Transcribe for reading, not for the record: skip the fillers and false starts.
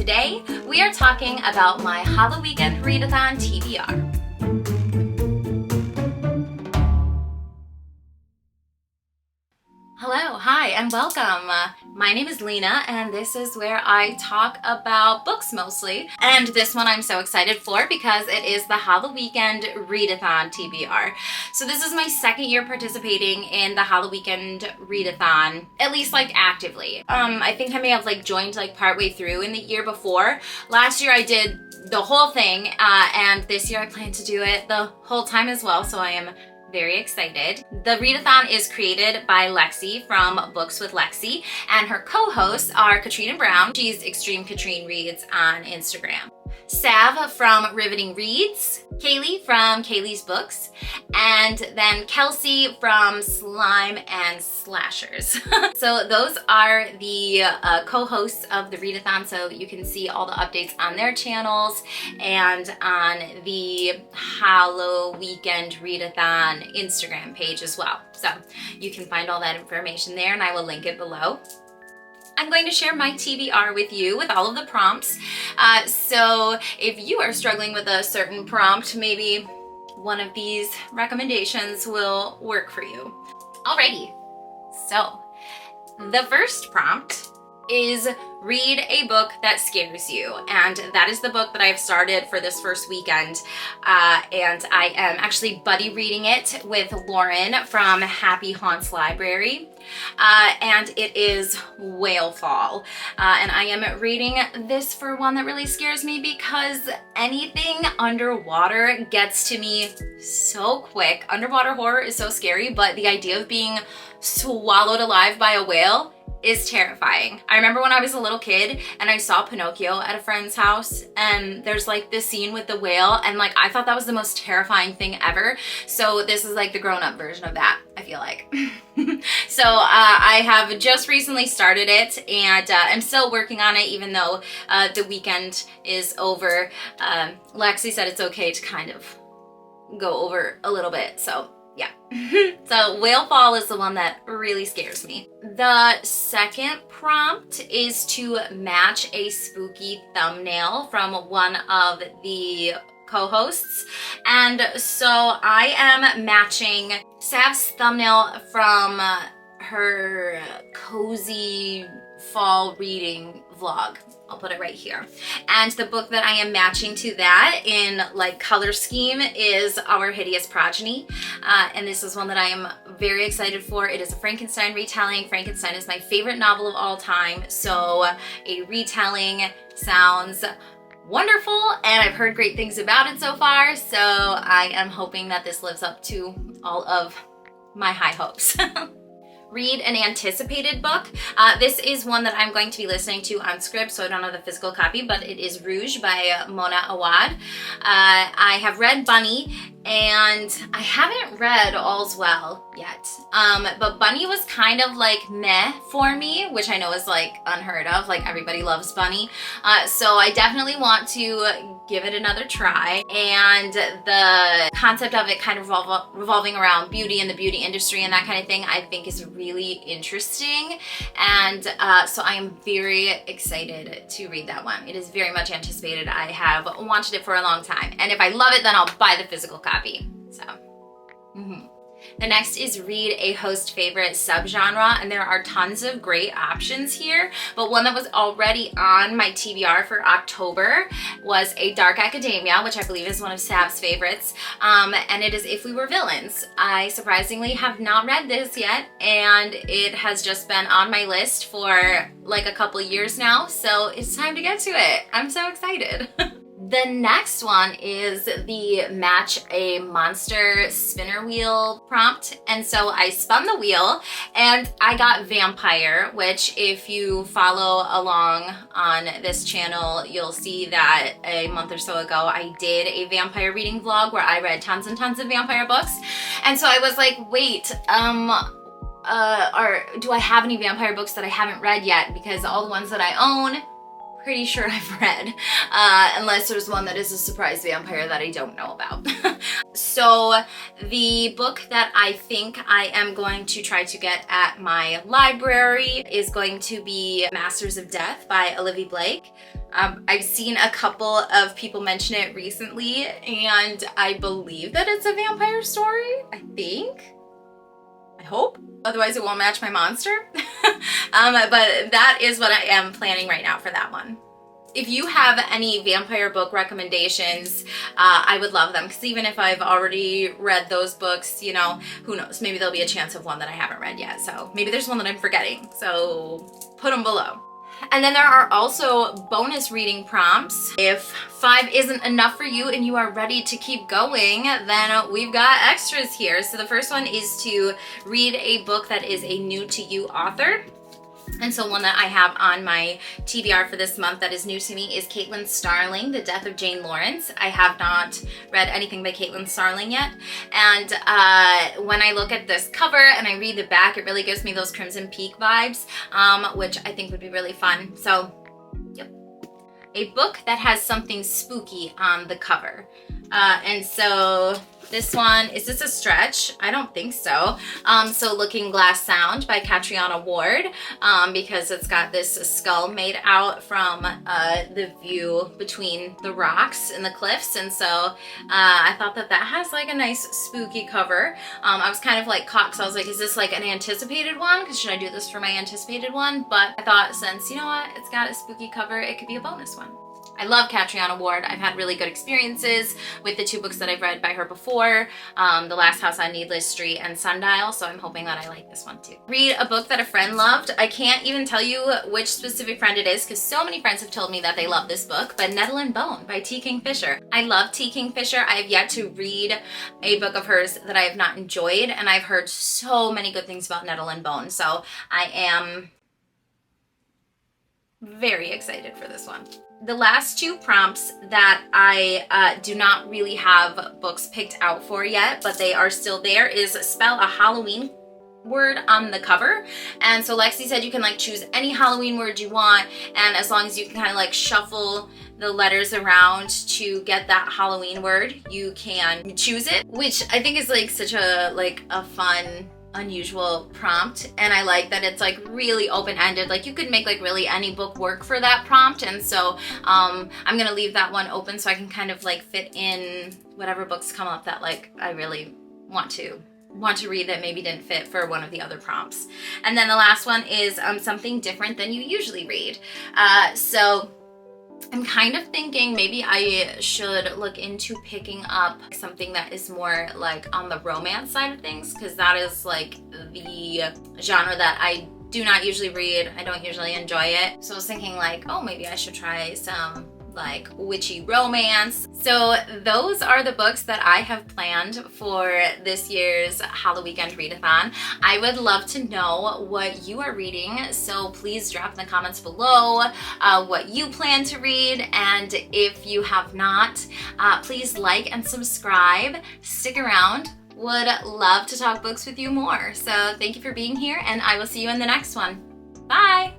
Today, we are talking about my Halloweekend Readathon TBR. Hello, hi, and welcome. My name is Lena, and this is where I talk about books mostly. And this one I'm so excited for because it is the Halloweekend Readathon TBR. So this is my second year participating in the Halloweekend Readathon, at least like actively. I think I may have joined partway through in the year before. Last year I did the whole thing, and this year I plan to do it the whole time as well, so I am very excited. The readathon is created by Lexi from Books with Lexi, and her co-hosts are Katrina Brown. She's Extreme Katrine Reads on Instagram. Sav from Riveting Reads, Kaylee from Kaylee's Books, and then Kelsey from Slime and Slashers. So those are the co-hosts of the readathon, so you can see all the updates on their channels and on the Halloweekend Readathon Instagram page as well. So you can find all that information there, and I will link it below. I'm going to share my TBR with you with all of the prompts. So if you are struggling with a certain prompt, maybe one of these recommendations will work for you. Alrighty, so the first prompt is read a book that scares you, and that is the book that I've started for this first weekend, and I am actually buddy reading it with Lauren from Happy Haunts Library, and it is Whale Fall, and I am reading this for one that really scares me because anything underwater gets to me so quick. Underwater horror is so scary, but the idea of being swallowed alive by a whale is terrifying. I remember when I was a little kid and I saw Pinocchio at a friend's house, and there's this scene with the whale, and I thought that was the most terrifying thing ever. So this is the grown-up version of that, I feel like. So I have just recently started it, and I'm still working on it even though the weekend is over. Lexi said it's okay to kind of go over a little bit, so yeah. So Whale Fall is the one that really scares me. The second prompt is to match a spooky thumbnail from one of the co-hosts. And so I am matching Sav's thumbnail from her cozy fall reading vlog. I'll put it right here. And the book that I am matching to that in color scheme is Our Hideous Progeny. And this is one that I am very excited for. It is a Frankenstein retelling. Frankenstein is my favorite novel of all time. So a retelling sounds wonderful, and I've heard great things about it so far. So I am hoping that this lives up to all of my high hopes. Read an anticipated book. This is one that I'm going to be listening to on Scribd, so I don't have the physical copy, but it is Rouge by Mona Awad. I have read Bunny, and I haven't read All's Well yet. But Bunny was kind of meh for me, which I know is unheard of. Everybody loves Bunny. So I definitely want to give it another try. And the concept of it kind of revolving around beauty and the beauty industry and that kind of thing, I think is really interesting. And so I am very excited to read that one. It is very much anticipated. I have wanted it for a long time. And if I love it, then I'll buy the physical copy. So, The next is read a host favorite subgenre, and there are tons of great options here, but one that was already on my TBR for October was A Dark Academia, which I believe is one of Sav's favorites, and it is If We Were Villains. I surprisingly have not read this yet, and it has just been on my list for a couple years now, so it's time to get to it. I'm so excited. The next one is the match a monster spinner wheel prompt. And so I spun the wheel and I got vampire, which if you follow along on this channel, you'll see that a month or so ago, I did a vampire reading vlog where I read tons and tons of vampire books. And so I was like, wait, do I have any vampire books that I haven't read yet? Because all the ones that I own pretty sure I've read, unless there's one that is a surprise vampire that I don't know about. So the book that I think I am going to try to get at my library is going to be Masters of Death by Olivia Blake. I've seen a couple of people mention it recently, and I believe that it's a vampire story, I think. I hope. Otherwise it won't match my monster. But that is what I am planning right now for that one. If you have any vampire book recommendations, I would love them, because even if I've already read those books, you know, who knows, maybe there'll be a chance of one that I haven't read yet. So maybe there's one that I'm forgetting, so put them below. And then there are also bonus reading prompts. If 5 isn't enough for you and you are ready to keep going, then we've got extras here. So the first one is to read a book that is a new to you author. And so one that I have on my TBR for this month that is new to me is Caitlin Starling, The Death of Jane Lawrence. I have not read anything by Caitlin Starling yet. And when I look at this cover and I read the back, it really gives me those Crimson Peak vibes, which I think would be really fun. So, yep. A book that has something spooky on the cover. And so this one, is this a stretch? I don't think so. So Looking Glass Sound by Catriona Ward, because it's got this skull made out from the view between the rocks and the cliffs. And so I thought that that has like a nice spooky cover. I was kind of like caught, because I was like, is this like an anticipated one? Because should I do this for my anticipated one? But I thought, since, you know what, it's got a spooky cover, it could be a bonus one. I love Catriona Ward. I've had really good experiences with the 2 books that I've read by her before, The Last House on Needless Street and Sundial, so I'm hoping that I like this one too. Read a book that a friend loved. I can't even tell you which specific friend it is, because so many friends have told me that they love this book, but Nettle and Bone by T. Kingfisher. I love T. Kingfisher. I have yet to read a book of hers that I have not enjoyed, and I've heard so many good things about Nettle and Bone, so I am very excited for this one. The last 2 prompts that I do not really have books picked out for yet, but they are still there, is spell a Halloween word on the cover. And so Lexi said you can like choose any Halloween word you want, and as long as you can kind of like shuffle the letters around to get that Halloween word, you can choose it, which I think is like such a fun, unusual prompt. And I like that it's like really open-ended, like you could make like really any book work for that prompt. And so I'm gonna leave that one open so I can kind of like fit in whatever books come up that like I really want to read that maybe didn't fit for one of the other prompts. And then the last one is something different than you usually read. So I'm kind of thinking maybe I should look into picking up something that is more like on the romance side of things, because that is like the genre that I do not usually read. I don't usually enjoy it. So I was thinking like, oh, maybe I should try some like witchy romance. So those are the books that I have planned for this year's Halloweekend Readathon. I would love to know what you are reading, so please drop in the comments below what you plan to read, and if you have not, please like and subscribe. Stick around. Would love to talk books with you more. So thank you for being here, and I will see you in the next one. Bye!